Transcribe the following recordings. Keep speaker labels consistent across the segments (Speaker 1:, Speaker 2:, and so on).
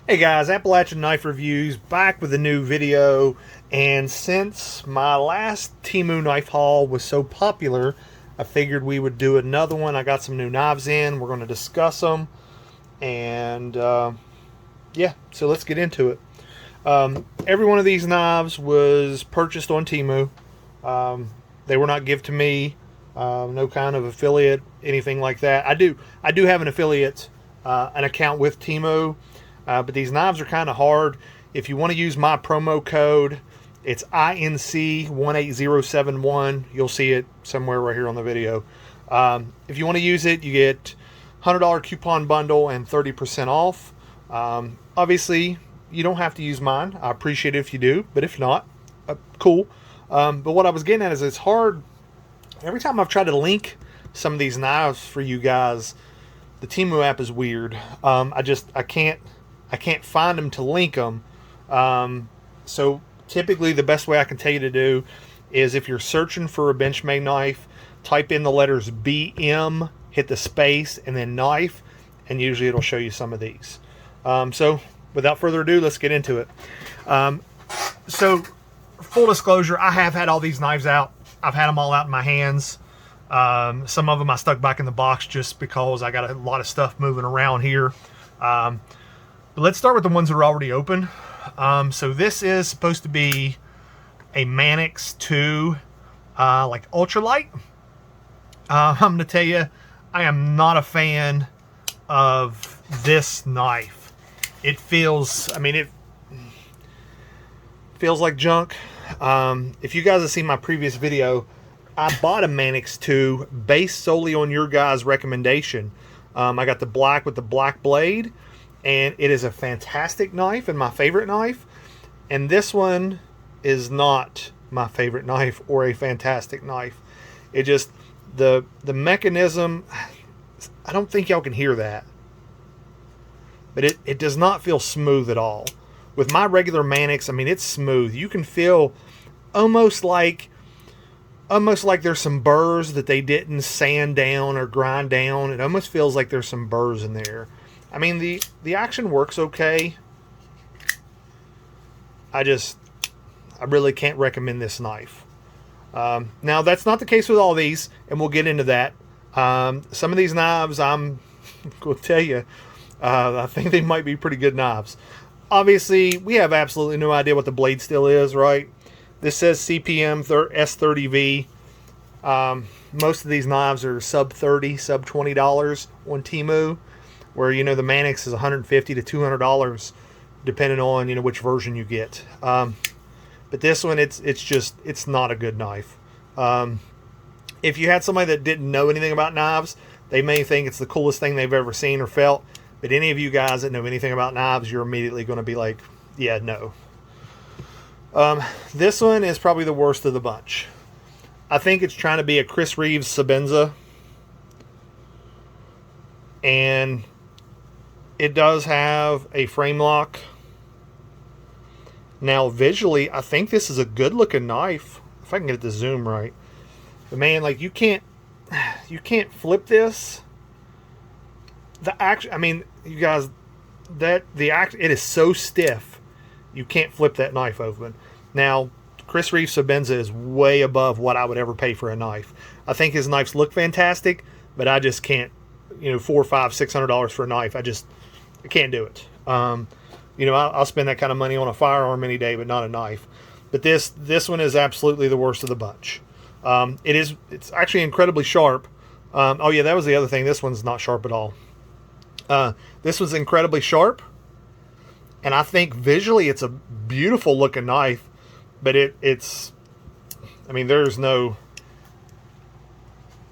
Speaker 1: Hey guys, Appalachian Knife Reviews back with a new video. And since my last Temu knife haul was so popular, I figured we would do another one. I got some new knives in. We're going to discuss them. And yeah, so let's get into it. Every one of these knives was purchased on Temu. They were not given to me. No kind of affiliate, anything like that. I do have an affiliate, an account with Temu. But these knives are kind of hard. If you want to use my promo code, it's INC18071. You'll see it somewhere right here on the video. If you want to use it, you get $100 coupon bundle and 30% off. Obviously, you don't have to use mine. I appreciate it if you do, but if not, cool. But what I was getting at is it's hard. Every time I've tried to link some of these knives for you guys, the Temu app is weird. I can't find them to link them. So typically the best way I can tell you to do is if you're searching for a Benchmade knife, type in the letters BM, hit the space, and then knife, and usually it'll show you some of these. So without further ado, let's get into it. So full disclosure, I have had all these knives out. I've had them all out in my hands. Some of them I stuck back in the box just because I got a lot of stuff moving around here. But let's start with the ones that are already open. So this is supposed to be a Manix 2, like ultralight. I'm going to tell you, I am not a fan of this knife. It feels, it feels like junk. If you guys have seen my previous video, I bought a Manix 2 based solely on your guys' recommendation. I got the black with the black blade, and it is a fantastic knife and my favorite knife. And this one is not my favorite knife or a fantastic knife. It just, the mechanism, I don't think y'all can hear that, but it does not feel smooth at all. With my regular Manix, it's smooth. You can feel almost like there's some burrs that they didn't sand down or grind down. It almost feels like there's some burrs in there. The action works okay. I really can't recommend this knife. Now, that's not the case with all these, and we'll get into that. Some of these knives, I'm going to tell you, I think they might be pretty good knives. Obviously, we have absolutely no idea what the blade steel is, right? This says CPM S30V. Most of these knives are sub $30, sub $20 on Temu, where, the Manix is $150 to $200, depending on, which version you get. But this one, it's not a good knife. If you had somebody that didn't know anything about knives, they may think it's the coolest thing they've ever seen or felt. But any of you guys that know anything about knives, you're immediately going to be like, yeah, no. This one is probably the worst of the bunch. I think it's trying to be a Chris Reeves Sebenza. And it does have a frame lock. Now, visually, I think this is a good looking knife. If I can get the zoom right. But man, like, you can't flip this. The action, you guys, it is so stiff, you can't flip that knife open. Now, Chris Reeves Sebenza is way above what I would ever pay for a knife. I think his knives look fantastic, but I just can't, $400, $500, $600 for a knife. I can't do it. I'll spend that kind of money on a firearm any day, but not a knife. But this one is absolutely the worst of the bunch. It's actually incredibly sharp. Oh yeah, that was the other thing. This one's not sharp at all. This was incredibly sharp, and I think visually it's a beautiful looking knife, but there's no,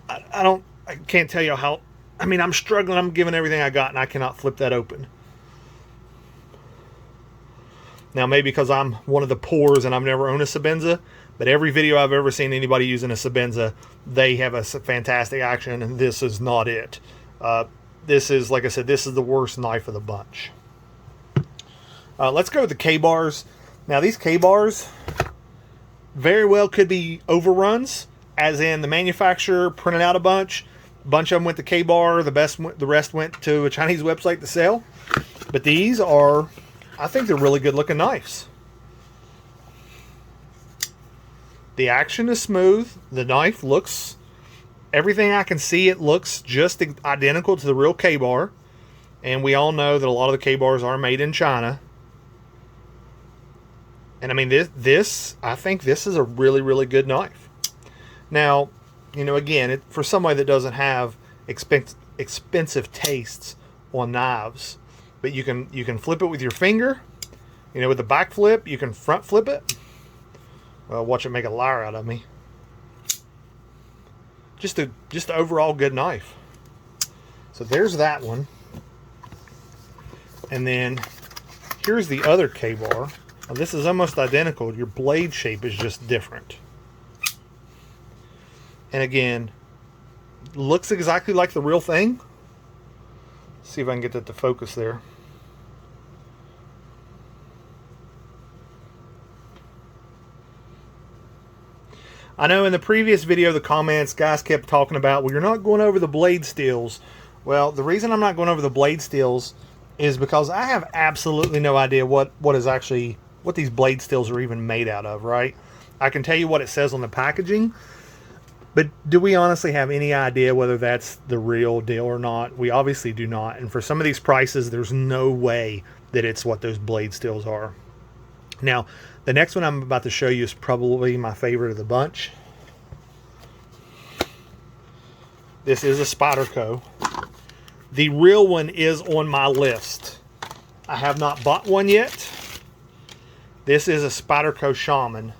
Speaker 1: I can't tell you how, I'm struggling. I'm giving everything I got, and I cannot flip that open. Now, maybe because I'm one of the poors and I've never owned a Sebenza, but every video I've ever seen anybody using a Sebenza, they have a fantastic action, and this is not it. This is, like I said, this is the worst knife of the bunch. Let's go with the Kabars. Now, these Kabars very well could be overruns, as in the manufacturer printed out a bunch. A bunch of them went to Kabar. The rest went to a Chinese website to sell. But these are, I think they're really good looking knives. The action is smooth. The knife looks, everything I can see, it looks just identical to the real Kabar. And we all know that a lot of the Kabars are made in China. And I mean, I think this is a really, really good knife. Now, you know, again, for somebody that doesn't have expensive tastes on knives, but you can flip it with your finger. You know, with the back flip, you can front flip it. Well, watch it make a liar out of me. Just an overall good knife. So there's that one. And then here's the other Kabar. Now, this is almost identical. Your blade shape is just different. And again, looks exactly like the real thing. Let's see if I can get that to focus there. I know in the previous video, the comments, guys kept talking about, well, you're not going over the blade steels. Well, the reason I'm not going over the blade steels is because I have absolutely no idea what these blade steels are even made out of, right? I can tell you what it says on the packaging, but do we honestly have any idea whether that's the real deal or not? We obviously do not. And for some of these prices, there's no way that it's what those blade steels are. Now, the next one I'm about to show you is probably my favorite of the bunch. This is a Spyderco. The real one is on my list. I have not bought one yet. This is a Spyderco Shaman.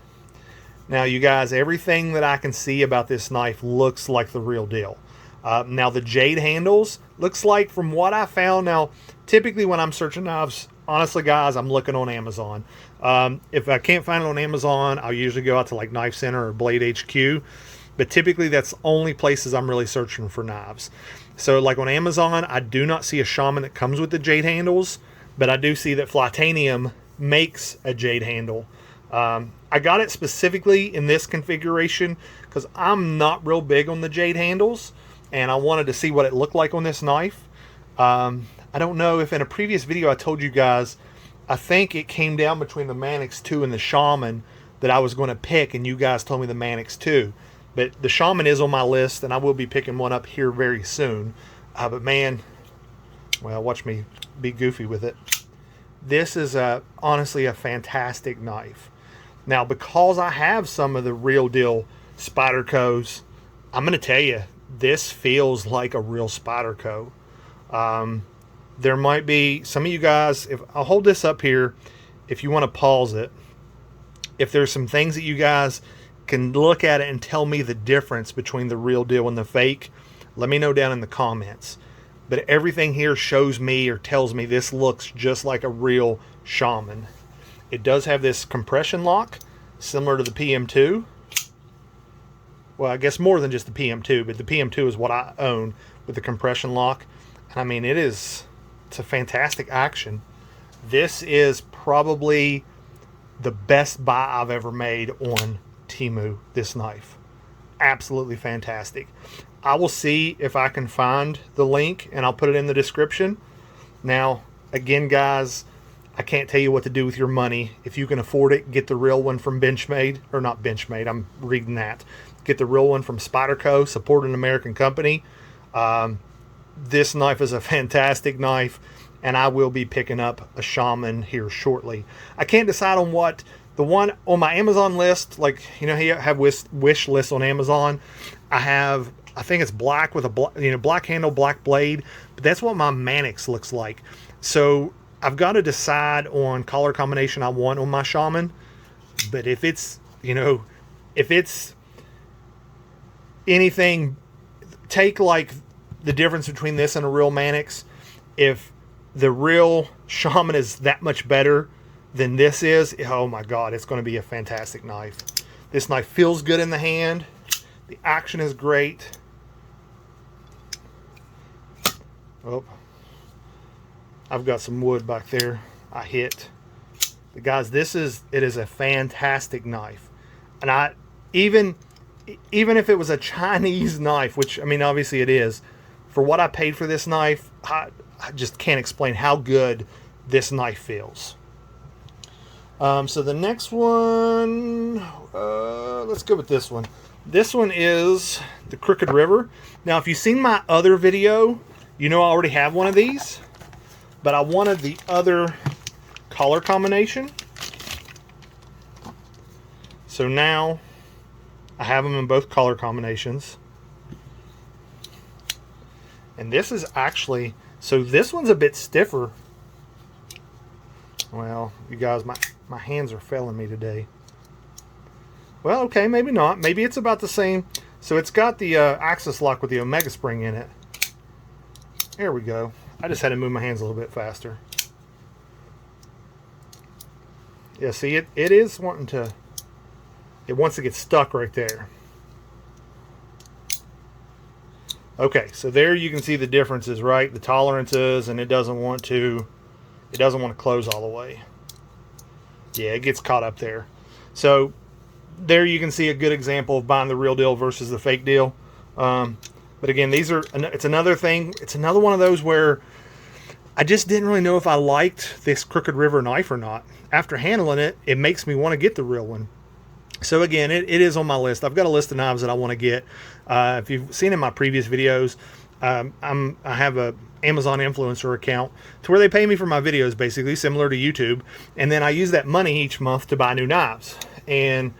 Speaker 1: Now, you guys, everything that I can see about this knife looks like the real deal. Now, the jade handles looks like, from what I found, now, typically when I'm searching knives, honestly, guys, I'm looking on Amazon. If I can't find it on Amazon, I'll usually go out to like Knife Center or Blade HQ. But typically, that's only places I'm really searching for knives. So, like on Amazon, I do not see a Shaman that comes with the jade handles, but I do see that Flytanium makes a jade handle. I got it specifically in this configuration because I'm not real big on the jade handles, and I wanted to see what it looked like on this knife. I don't know if in a previous video I told you guys, I think it came down between the Manix 2 and the Shaman that I was going to pick, and you guys told me the Manix 2. But the Shaman is on my list, and I will be picking one up here very soon. But man, well, watch me be goofy with it. This is honestly a fantastic knife. Now, because I have some of the real deal Spydercos, I'm going to tell you, this feels like a real Spyderco. There might be some of you guys, if I'll hold this up here, if you want to pause it, if there's some things that you guys can look at it and tell me the difference between the real deal and the fake, let me know down in the comments. But everything here shows me or tells me this looks just like a real Shaman. It does have this compression lock, similar to the PM2. Well, I guess more than just the PM2, but the PM2 is what I own with the compression lock. And I mean, it's a fantastic action. This is probably the best buy I've ever made on Temu, this knife. Absolutely fantastic. I will see if I can find the link, and I'll put it in the description. Now, again, guys, I can't tell you what to do with your money. If you can afford it, get the real one from Benchmade, or not Benchmade, I'm reading that. Get the real one from Spyderco, support an American company. This knife is a fantastic knife, and I will be picking up a Shaman here shortly. I can't decide on what. The one on my Amazon list, like, you know, you have wish lists on Amazon. I think it's black with a black handle, black blade, but that's what my Manix looks like. So I've got to decide on color combination I want on my Shaman. But if it's, if it's anything, take like the difference between this and a real Manix. If the real Shaman is that much better than this is, oh my God, it's going to be a fantastic knife. This knife feels good in the hand. The action is great. Oh, I've got some wood back there I hit. But guys, it is a fantastic knife. And even if it was a Chinese knife, which, I mean, obviously it is, for what I paid for this knife, I just can't explain how good this knife feels. So the next one, let's go with this one. This one is the Crooked River. Now, if you've seen my other video, you know I already have one of these, but I wanted the other color combination. So now I have them in both color combinations. And this is actually, so this one's a bit stiffer. Well, you guys, my hands are failing me today. Well, okay, maybe not. Maybe it's about the same. So it's got the axis lock with the Omega spring in it. There we go. I just had to move my hands a little bit faster. Yeah, see, it is wanting to, it wants to get stuck right there. Okay, so there you can see the differences, right? The tolerances, and it doesn't want to close all the way. Yeah, it gets caught up there. So there you can see a good example of buying the real deal versus the fake deal. But again, it's another thing. It's another one of those where I just didn't really know if I liked this Crooked River knife or not. After handling it, it makes me want to get the real one. So again, it is on my list. I've got a list of knives that I want to get. If you've seen in my previous videos, I have a Amazon influencer account to where they pay me for my videos, basically similar to YouTube, and then I use that money each month to buy new knives. And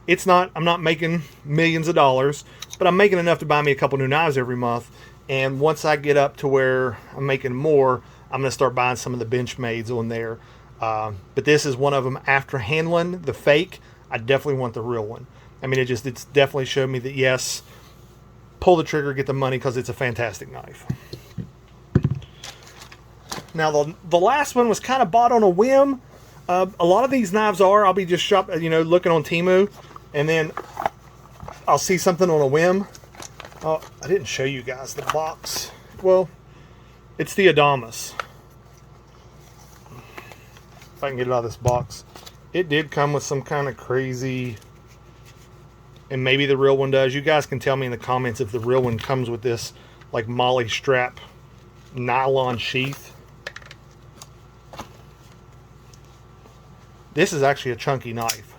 Speaker 1: I'm not making millions of dollars, but I'm making enough to buy me a couple new knives every month. And once I get up to where I'm making more, I'm going to start buying some of the Benchmades on there. But this is one of them. After handling the fake, I definitely want the real one. I mean, it's definitely showed me that yes, pull the trigger, get the money, because it's a fantastic knife. Now the last one was kind of bought on a whim. A lot of these knives I'll be just looking on Temu, and then I'll see something on a whim. Oh, I didn't show you guys the box. Well, it's the Adamus. If I can get it out of this box. It did come with some kind of crazy, and maybe the real one does. You guys can tell me in the comments if the real one comes with this like molly strap nylon sheath. This is actually a chunky knife.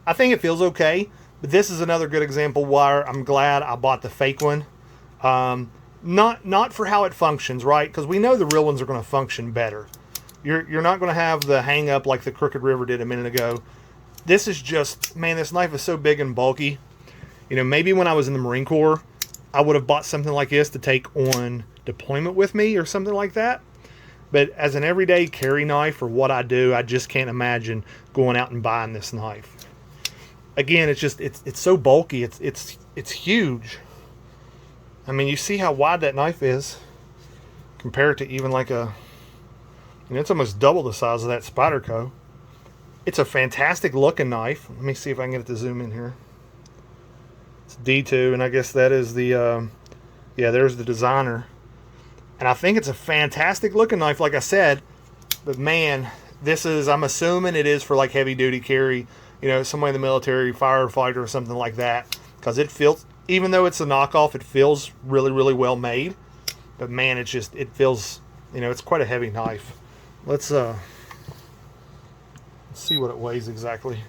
Speaker 1: I think it feels okay, but this is another good example where I'm glad I bought the fake one. Not for how it functions, right? Because we know the real ones are going to function better. You're not going to have the hang up like the Crooked River did a minute ago. This is just, man, this knife is so big and bulky. You know, maybe when I was in the Marine Corps, I would have bought something like this to take on deployment with me or something like that. But as an everyday carry knife for what I do, I just can't imagine going out and buying this knife. Again, it's so bulky. It's huge. I mean, you see how wide that knife is compared to even like it's almost double the size of that Spyderco. It's a fantastic looking knife. Let me see if I can get it to zoom in here. It's D2, and I guess that is the, there's the designer. And I think it's a fantastic looking knife, like I said. But man, I'm assuming it is for like heavy duty carry, somewhere in the military, firefighter or something like that. Because it feels, even though it's a knockoff, it feels really, really well made. But man, it feels, it's quite a heavy knife. Let's see what it weighs exactly.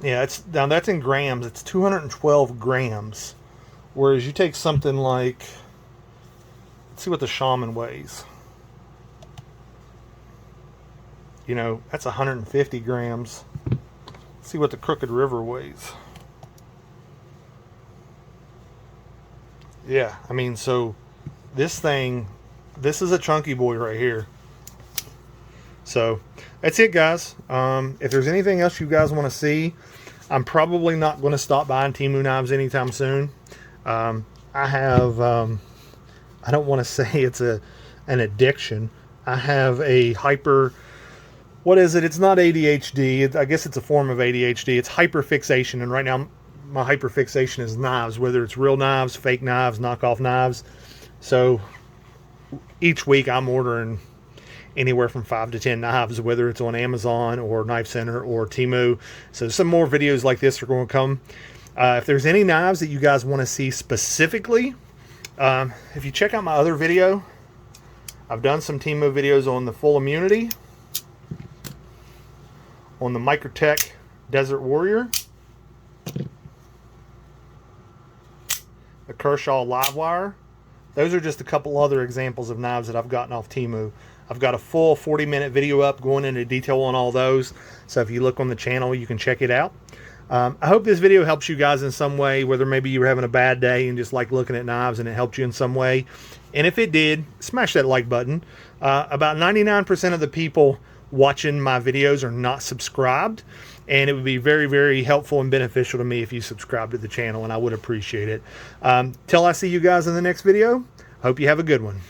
Speaker 1: Yeah, that's in grams. It's 212 grams. Whereas you take something like, let's see what the Shaman weighs. That's 150 grams. Let's see what the Crooked River weighs. Yeah, I mean, so this is a chunky boy right here. So that's it, guys. If there's anything else you guys want to see, I'm probably not going to stop buying Temu knives anytime soon. I have, I don't want to say it's an addiction. I have a what is it? It's not ADHD. I guess it's a form of ADHD. It's hyperfixation. And right now my hyperfixation is knives, whether it's real knives, fake knives, knockoff knives. So each week I'm ordering anywhere from 5 to 10 knives, whether it's on Amazon or Knife Center or Temu. So some more videos like this are going to come. If there's any knives that you guys want to see specifically, if you check out my other video, I've done some Temu videos on the Full Immunity, on the Microtech Desert Warrior, the Kershaw Livewire. Those are just a couple other examples of knives that I've gotten off Temu. I've got a full 40-minute video up going into detail on all those. So if you look on the channel, you can check it out. I hope this video helps you guys in some way, whether maybe you were having a bad day and just like looking at knives and it helped you in some way. And if it did, smash that like button. About 99% of the people watching my videos are not subscribed. And it would be very, very helpful and beneficial to me if you subscribe to the channel, and I would appreciate it. Till I see you guys in the next video, hope you have a good one.